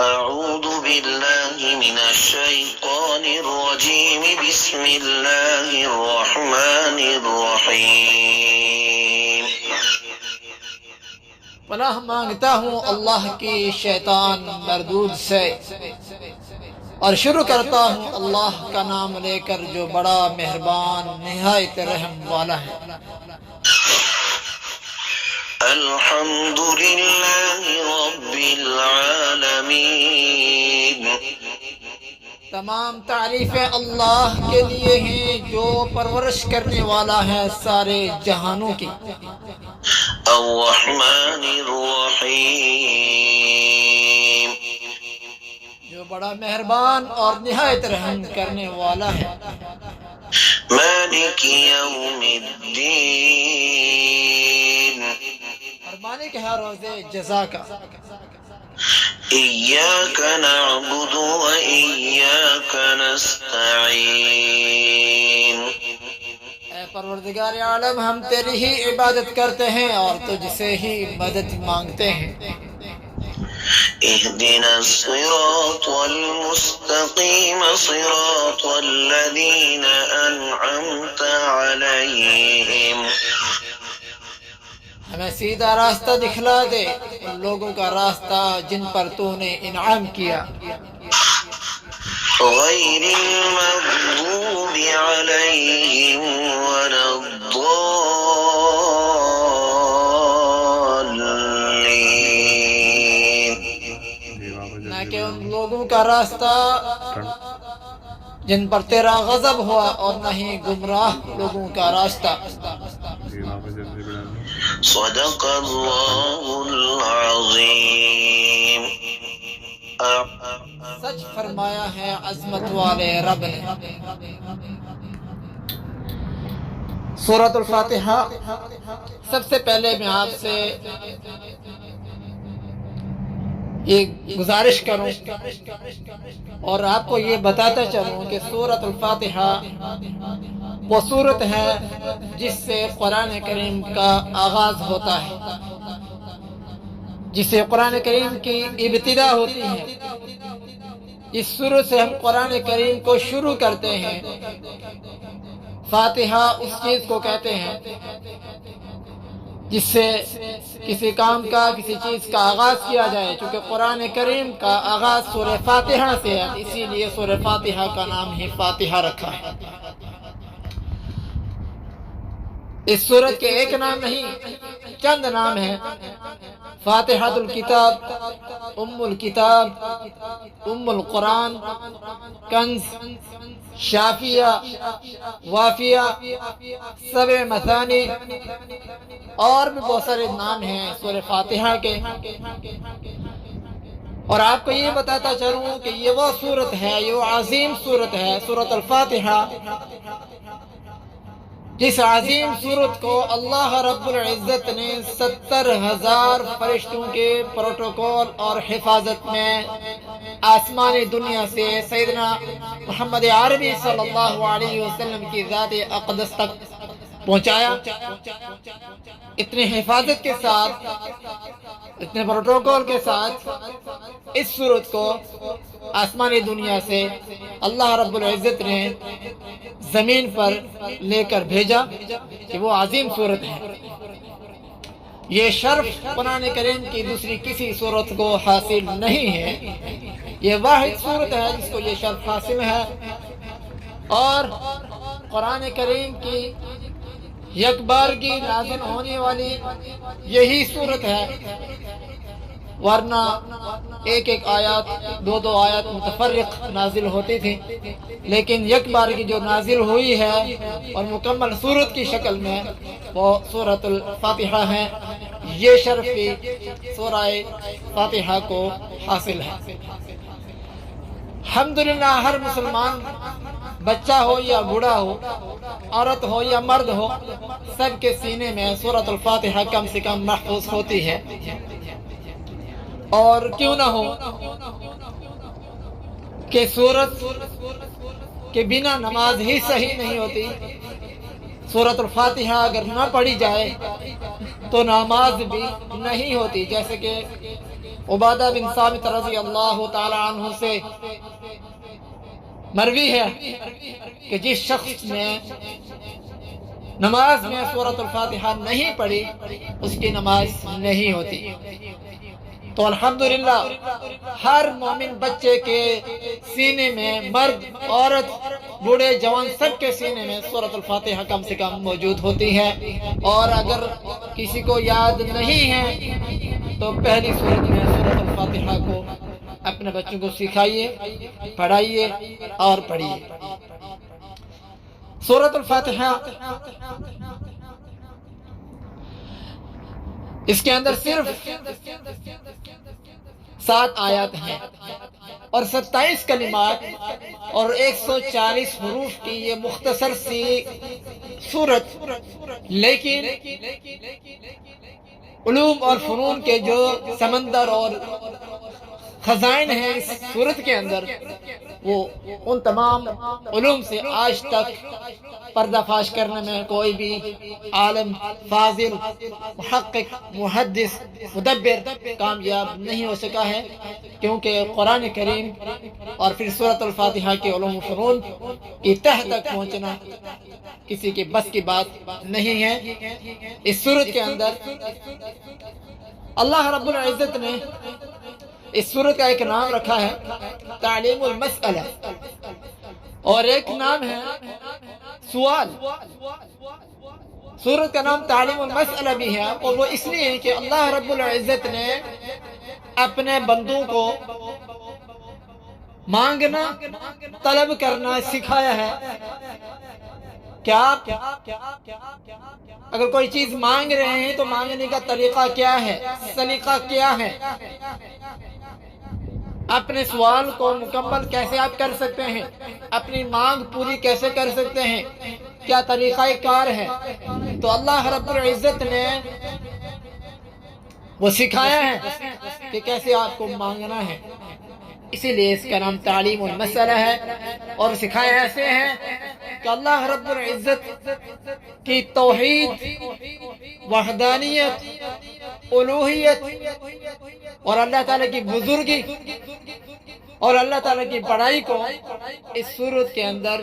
أعوذ بالله من الشيطان الرجيم بسم الله الرحمن الرحيم پناہ مانگتا ہوں اللہ کی شیطان مردود سے، اور شروع کرتا ہوں اللہ کا نام لے کر جو بڑا مہربان نہایت رحم والا ہے۔ الحمد لله رب العالمين تمام تعریفیں اللہ کے لیے ہیں جو پرورش کرنے والا ہے سارے جہانوں کی۔ الرحمن الرحيم جو بڑا مہربان اور نہایت رحم کرنے والا ہے۔ مالك يوم الدين اور مالک ہے روز جزا کا۔ إياك نعبد وإياك نستعين اے پروردگار عالم، ہم تیری ہی عبادت کرتے ہیں اور تجھ سے ہی مدد مانگتے ہیں۔ اهدنا الصراط المستقيم صراط الذين أنعمت عليهم ہمیں سیدھا راستہ دکھلا دے، ان لوگوں کا راستہ جن پر تو نے انعام کیا، غير المغضوب عليهم ولا الضالين نہ کہ ان لوگوں کا راستہ جن پر تیرا غضب ہوا، اور نہ ہی گمراہ لوگوں کا راستہ۔ صدق الله العظيم سچ فرمایا ہے عظمت والے رب نے۔ سورۃ الفاتحہ، سب سے پہلے میں آپ سے ایک گزارش کروں اور آپ کو یہ بتاتا چلوں کہ سورۃ الفاتحہ وہ سورت ہے جس سے قرآن کریم کا آغاز ہوتا ہے، جس سے قرآن کریم کی ابتدا ہوتی ہے۔ اس سورت سے ہم قرآن کریم کو شروع کرتے ہیں۔ فاتحہ اس چیز کو کہتے ہیں جس سے کسی کام کا، کسی چیز کا آغاز کیا جائے۔ چونکہ قرآن کریم کا آغاز سورہ فاتحہ سے ہے، اسی لیے سورہ فاتحہ کا نام ہی فاتحہ رکھا ہے۔ اس سورت کے ایک نام نہیں، چند نام ہیں۔ فاتحۃ الکتاب، ام الکتاب، ام القرآن، کنز، شافیہ، وافیہ، سبع مثانی، اور بھی بہت سارے نام ہیں سورہ فاتحہ کے۔ اور آپ کو یہ بتاتا چلوں کہ یہ وہ سورت ہے، یہ وہ عظیم سورت ہے، سورۃ الفاتحہ، جس عظیم سورت کو اللہ رب العزت نے 70,000 فرشتوں کے پروٹوکول اور حفاظت میں آسمانی دنیا سے سیدنا محمد عربی صلی اللہ علیہ وسلم کی ذات اقدس تک پہنچایا۔ اتنی حفاظت کے ساتھ، اتنے پروٹوکول کے ساتھ اس سورت کو آسمانی دنیا سے اللہ رب العزت نے زمین پر لے کر بھیجا کہ وہ عظیم سورت ہے۔ یہ شرف قرآن کریم کی دوسری کسی سورت کو حاصل نہیں ہے، یہ واحد سورت ہے جس کو یہ شرف حاصل ہے۔ اور قرآن کریم کی یک بارگی نازل ہونے والی یہی صورت ہے، ورنہ ایک ایک آیات، دو دو آیات متفرق نازل ہوتی تھی، لیکن یک بارگی جو نازل ہوئی ہے اور مکمل صورت کی شکل میں وہ سورۃ الفاتحہ ہے۔ یہ شرف بھی سورہ فاتحہ کو حاصل ہے۔ الحمدللہ ہر مسلمان، بچہ ہو یا بوڑھا ہو، عورت ہو یا مرد ہو، سب کے سینے میں سورۃ الفاتحہ کم سے کم محفوظ ہوتی ہے۔ اور کیوں نہ ہو کہ سورت کے بنا نماز ہی صحیح نہیں ہوتی۔ سورۃ الفاتحہ اگر نہ پڑھی جائے تو نماز بھی نہیں ہوتی، جیسے کہ عبادہ بن ثابت رضی اللہ تعالی عنہ سے مروی ہے کہ جس شخص نے نماز میں سورۃ الفاتحہ نہیں پڑھی اس کی نماز نہیں ہوتی۔ تو الحمدللہ ہر مومن بچے کے سینے میں، مرد عورت بوڑھے جوان سب کے سینے میں سورۃ الفاتحہ کم سے کم موجود ہوتی ہے، اور اگر کسی کو یاد نہیں ہے تو پہلی صورت میں سورۃ الفاتحہ کو اپنے بچوں کو سکھائیے، پڑھائیے اور پڑھیے۔ سورۃ الفاتحہ اس کے اندر صرف 7 آیات ہیں اور 27 کلمات اور 140 حروف کی یہ مختصر سی سورت، لیکن علوم اور فنون کے جو سمندر اور خزائن ہیں اس سورت کے اندر، وہ ان تمام علوم سے آج تک پردہ فاش کرنے میں کوئی بھی عالم، فاضل، محقق، محدث، مدبر کامیاب نہیں ہو سکا ہے، کیونکہ قرآن کریم اور پھر سورۃ الفاتحہ کے علوم و فنون کی تہ تک پہنچنا کسی کے بس کی بات نہیں ہے۔ اس سورت کے اندر اللہ رب العزت نے اس سورت کا ایک نام رکھا ہے تعلیم المسئلہ، اور ایک نام ہے سوال۔ سورت کا نام تعلیم المسئلہ بھی ہے، اور وہ اس لیے کہ اللہ رب العزت نے اپنے بندوں کو مانگنا، طلب کرنا سکھایا ہے۔ کیا آپ اگر کوئی چیز مانگ رہے ہیں تو مانگنے کا طریقہ کیا ہے، سلیقہ کیا ہے، اپنے سوال کو مکمل کیسے آپ کر سکتے ہیں، اپنی مانگ پوری کیسے کر سکتے ہیں، کیا طریقہ کار ہے، تو اللہ رب العزت نے وہ سکھایا ہے کہ کیسے آپ کو مانگنا ہے۔ اسی لیے اس کا نام تعلیم المسئلہ ہے، اور سکھایا ایسے ہے کہ اللہ رب العزت کی توحید، وحدانیت، الوہیت اور اللہ تعالیٰ کی بزرگی اور اللہ تعالیٰ کی بڑائی کو اس سورت کے اندر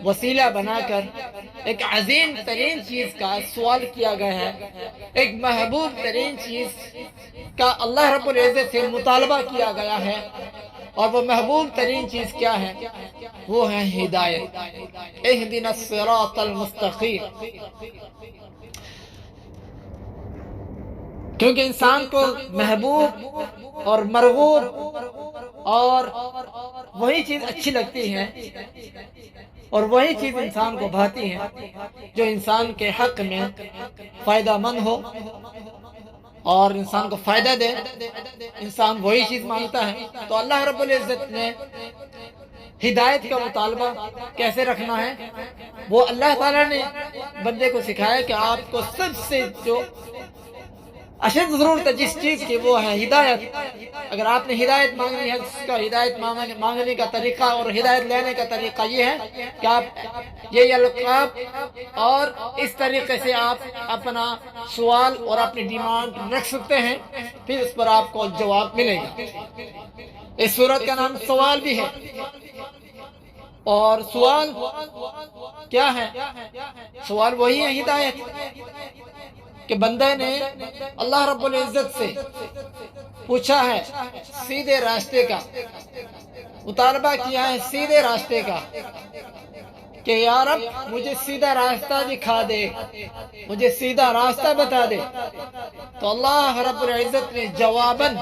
وسیلہ بنا کر ایک عظیم ترین چیز کا سوال کیا گیا ہے، ایک محبوب ترین چیز کا اللہ رب العزت سے مطالبہ کیا گیا ہے، اور وہ محبوب ترین چیز کیا ہے؟ وہ ہے ہدایت۔ اہدنا الصراط المستقیم۔ کیونکہ انسان کو محبوب اور مرغوب اور وہی چیز اچھی لگتی ہے، اور وہی چیز انسان کو بھاتی ہے جو انسان کے حق میں فائدہ مند ہو اور انسان کو فائدہ دے، انسان وہی چیز مانگتا ہے۔ تو اللہ رب العزت نے ہدایت کا مطالبہ کیسے رکھنا ہے وہ اللہ تعالیٰ نے بندے کو سکھایا کہ آپ کو سب سے جو اشد ضرورت ہے جس چیز کی وہ ہے ہدایت۔ اگر آپ نے ہدایت مانگنی ہے، اس کا ہدایت مانگنے کا طریقہ اور ہدایت لینے کا طریقہ یہ ہے کہ آپ یہ القاب اور اس طریقے سے آپ اپنا سوال اور اپنی ڈیمانڈ رکھ سکتے ہیں، پھر اس پر آپ کو جواب ملے گا۔ اس سورت کا نام سوال بھی ہے، اور سوال کیا ہے؟ سوال وہی ہے ہدایت، کہ بندے نے اللہ رب العزت سے پوچھا ہے سیدھے راستے کا، مطالبہ کیا ہے سیدھے راستے کا، کہ یا رب مجھے سیدھا راستہ دکھا دے، مجھے سیدھا راستہ بتا دے۔ تو اللہ رب العزت نے جواباً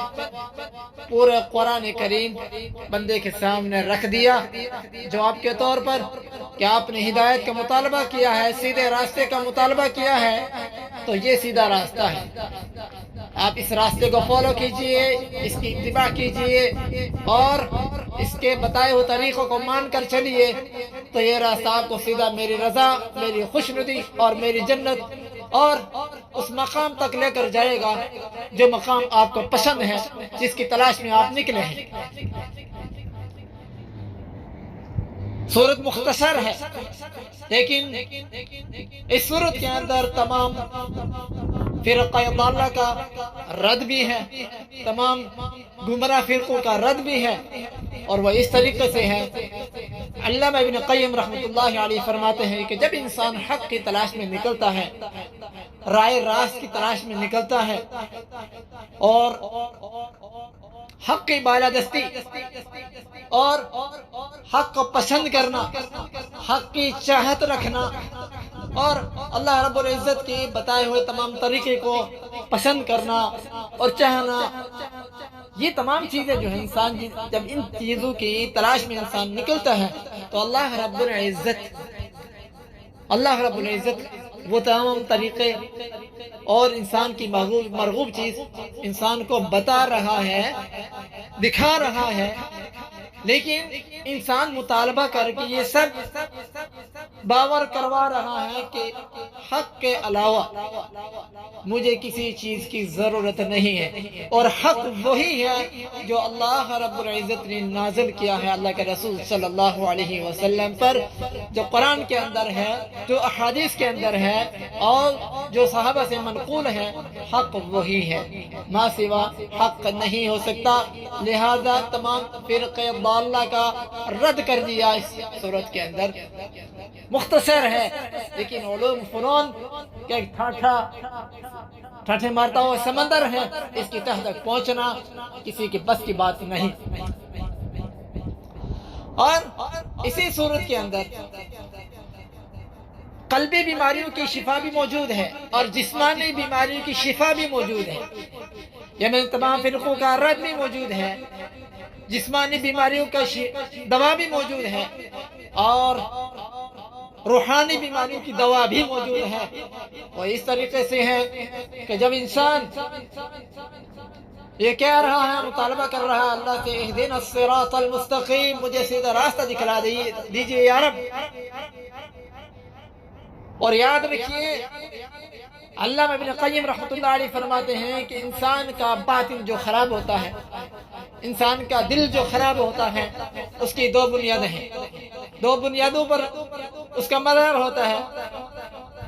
پورے قرآن کریم بندے کے سامنے رکھ دیا جواب کے طور پر کہ آپ نے ہدایت کا مطالبہ کیا ہے، سیدھے راستے کا مطالبہ کیا ہے، تو یہ سیدھا راستہ ہے، آپ اس راستے کو فالو کیجئے، اس کی اتباع کیجئے اور اس کے بتائے ہوئے طریقوں کو مان کر چلیے، تو یہ راستہ آپ کو سیدھا میری رضا، میری خوشنودی اور میری جنت اور اس مقام تک لے کر جائے گا جو مقام آپ کو پسند ہے، جس کی تلاش میں آپ نکلے ہیں۔ سورت مختصر ہے، لیکن اس سورت کے اندر تمام فرقہ ضالہ کا رد بھی ہے، تمام گمراہ فرقوں کا رد بھی ہے، اور وہ اس طریقے سے ہے۔ علامہ ابن قیم رحمۃ اللہ علیہ فرماتے ہیں کہ جب انسان حق کی تلاش میں نکلتا ہے، رائے راست کی تلاش میں نکلتا ہے، اور حق کی بالادستی اور حق کو پسند کرنا، حق کی چاہت رکھنا، اور اللہ رب العزت کی بتائے ہوئے تمام طریقے کو پسند کرنا اور چاہنا، یہ تمام چیزیں جو ہے انسان جب ان چیزوں کی تلاش میں انسان نکلتا ہے تو اللہ رب العزت وہ تمام طریقے اور انسان کی مرغوب چیز انسان کو بتا رہا ہے، دکھا رہا ہے، لیکن انسان مطالبہ کر کے یہ سب باور کروا رہا ہے کہ حق کے علاوہ مجھے کسی چیز کی ضرورت نہیں ہے، اور حق وہی ہے جو اللہ رب العزت نے نازل کیا ہے اللہ کے رسول صلی اللہ علیہ وسلم پر، جو قرآن کے اندر ہے، جو احادیث کے اندر ہے، اور جو صحابہ سے منقول ہے، حق وہی ہے، ما سوا حق نہیں ہو سکتا۔ لہذا تمام فرقے ضالہ کا رد کر دیا اس صورت کے اندر۔ مختصر ہے لیکن علوم فنون کے ٹھاٹھے مارتا ہوا سمندر ہے، اس کی تہ تک پہنچنا کسی کے بس کی بات نہیں۔ اور اسی صورت کے اندر قلبی بیماریوں کی شفا بھی موجود ہے اور جسمانی بیماریوں کی شفا بھی موجود ہے، یعنی تمام فرقوں کا رد بھی موجود ہے، جسمانی بیماریوں کا دوا بھی موجود ہے، اور روحانی بیماریوں کی دوا بھی موجود ہے۔ وہ اس طریقے سے ہے کہ جب انسان یہ کہہ رہا ہے، مطالبہ کر رہا ہے اللہ سے، اہدنا الصراط المستقیم، مجھے سیدھا راستہ دکھلا دیجیے یا رب۔ اور یاد رکھیے علامہ ابن قیم رحمۃ اللہ علیہ فرماتے ہیں کہ انسان کا باطن جو خراب ہوتا ہے، انسان کا دل جو خراب ہوتا ہے، اس کی دو بنیادیں ہیں، دو بنیادوں پر اس کا مدار ہوتا ہے،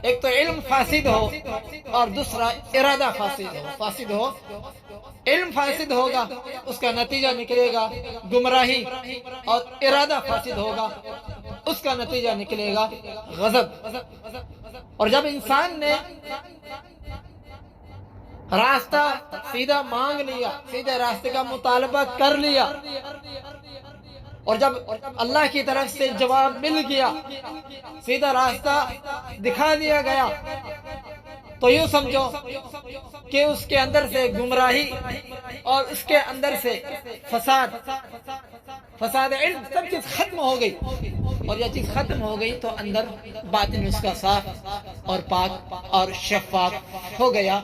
ایک تو علم فاسد ہو اور دوسرا ارادہ فاسد ہو۔ علم فاسد ہوگا اس کا نتیجہ نکلے گا گمراہی، اور ارادہ فاسد ہوگا اس کا نتیجہ نکلے گا غضب۔ اور جب انسان نے راستہ سیدھا مانگ لیا، سیدھے راستے کا مطالبہ کر لیا، اور جب اللہ کی طرف سے جواب مل گیا، سیدھا راستہ دکھا دیا گیا، تو یوں سمجھو کہ اس کے اندر سے گمراہی اور اس کے اندر سے فساد علم سب چیز ختم ہو گئی، اور یہ چیز ختم ہو گئی تو اندر باطن اس کا صاف اور پاک اور شفاف ہو گیا۔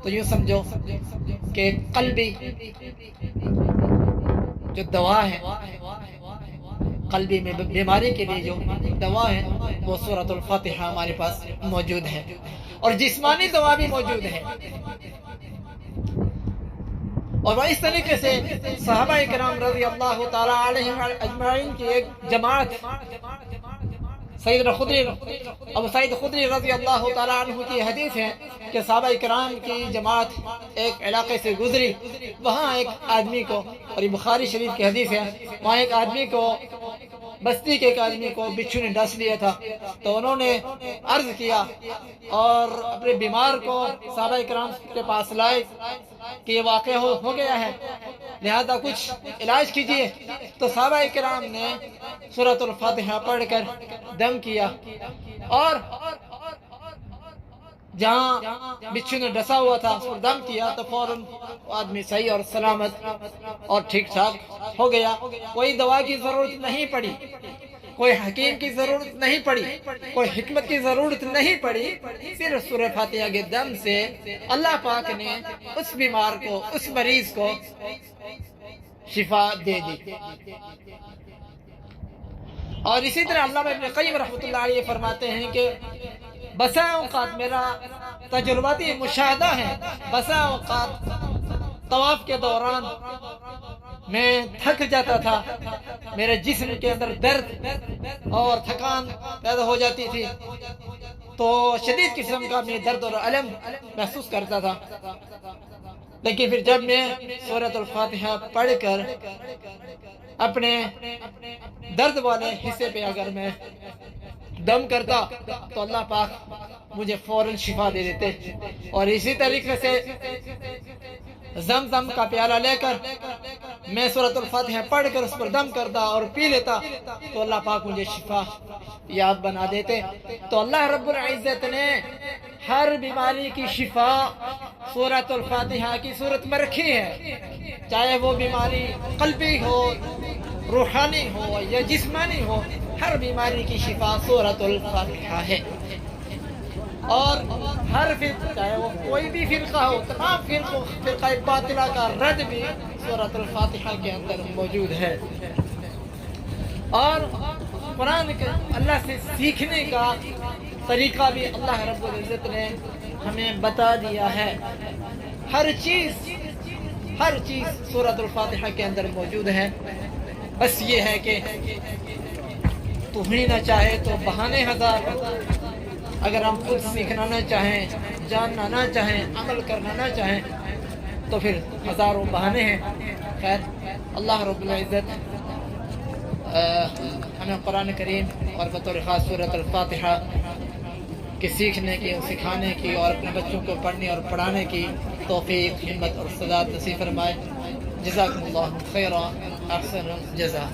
تو یوں سمجھو کہ قلبی جو دوا ہے، قلبی میں بیماری کے لیے جو دوا ہے وہ سورۃ الفاتحہ ہمارے پاس موجود ہے، اور جسمانی دوا بھی موجود ہے۔ اور وہ اس طریقے سے صحابہ کرام رضی اللہ تعالی علیہم اجمعین کی ایک جماعت، ابو سعید خدری رضی اللہ تعالیٰ عنہ کی حدیث ہے کہ صحابہ کرام کی جماعت ایک علاقے سے گزری، وہاں ایک آدمی کو، اور یہ بخاری شریف کی حدیث ہے، وہاں ایک آدمی کو، بستی کے ایک آدمی کو بچھو نے ڈس لیا تھا، تو انہوں نے عرض کیا اور اپنے بیمار کو صحابہ کرام کے پاس لائے کہ یہ واقع ہو گیا ہے، لہذا کچھ علاج کیجیے۔ تو صحابہ کرام نے سورۃ الفاتحہ پڑھ کر دم کیا، اور جہاں بچھو نے ڈسا ہوا تھا اس پر دم کیا تو فوراً آدمی صحیح اور سلامت اور ٹھیک ٹھاک ہو گیا۔ کوئی دوا کی ضرورت نہیں پڑی، کوئی حکیم کی ضرورت نہیں پڑی، کوئی حکمت کی ضرورت نہیں پڑی، صرف سورہ فاتحہ کے دم سے اللہ پاک نے اس بیمار کو، اس مریض کو شفا دے دی۔ اور اسی طرح علامہ ابن قیم رحمۃ اللہ علیہ فرماتے ہیں کہ بسا اوقات، میرا تجرباتی مشاہدہ ہے، بسا اوقات طواف کے دوران میں تھک جاتا تھا، میرے جسم کے اندر درد اور تھکان پیدا ہو جاتی تھی، تو شدید قسم کا میں درد اور علم محسوس کرتا تھا، لیکن پھر جب میں سورۃ الفاتحہ پڑھ کر اپنے درد والے حصے پہ اگر میں دم کرتا تو اللہ پاک مجھے فوراً شفا دے دیتے، اور اسی طریقے سے زمزم کا پیالہ لے کر میں سورۃ الفاتحہ پڑھ کر اس پر دم کرتا اور پی لیتا تو اللہ پاک مجھے شفا یاب بنا دیتے۔ تو اللہ رب العزت نے ہر بیماری کی شفا سورۃ الفاتحہ کی صورت میں رکھی ہے، چاہے وہ بیماری قلبی ہو، روحانی ہو یا جسمانی ہو، ہر بیماری کی شفا سورۃ الفاتحہ ہے۔ اور ہر فرقہ، چاہے وہ کوئی بھی فرقہ ہو، تمام فرقہ باطلہ کا رد بھی سورۃ الفاتحہ کے اندر موجود ہے۔ اور قرآن کے اللہ سے سیکھنے کا طریقہ بھی اللہ رب العزت نے ہمیں بتا دیا ہے۔ ہر چیز سورۃ الفاتحہ کے اندر موجود ہے، بس یہ ہے کہ توہین نہ چاہے تو بہانے ہزار، اگر ہم خود سیکھنا نہ چاہیں، جاننا نہ چاہیں، عمل کرنا نہ چاہیں تو پھر ہزاروں بہانے ہیں۔ خیر، اللہ رب العزت ہمیں قرآن کریم اور بطور خاص سورۃ الفاتحہ کے سیکھنے کی، سکھانے کی اور اپنے بچوں کو پڑھنے اور پڑھانے کی توفیق، ہمت اور سداد نصیب فرمائے۔ جزاکم اللہ خیرا، احسن الجزاء۔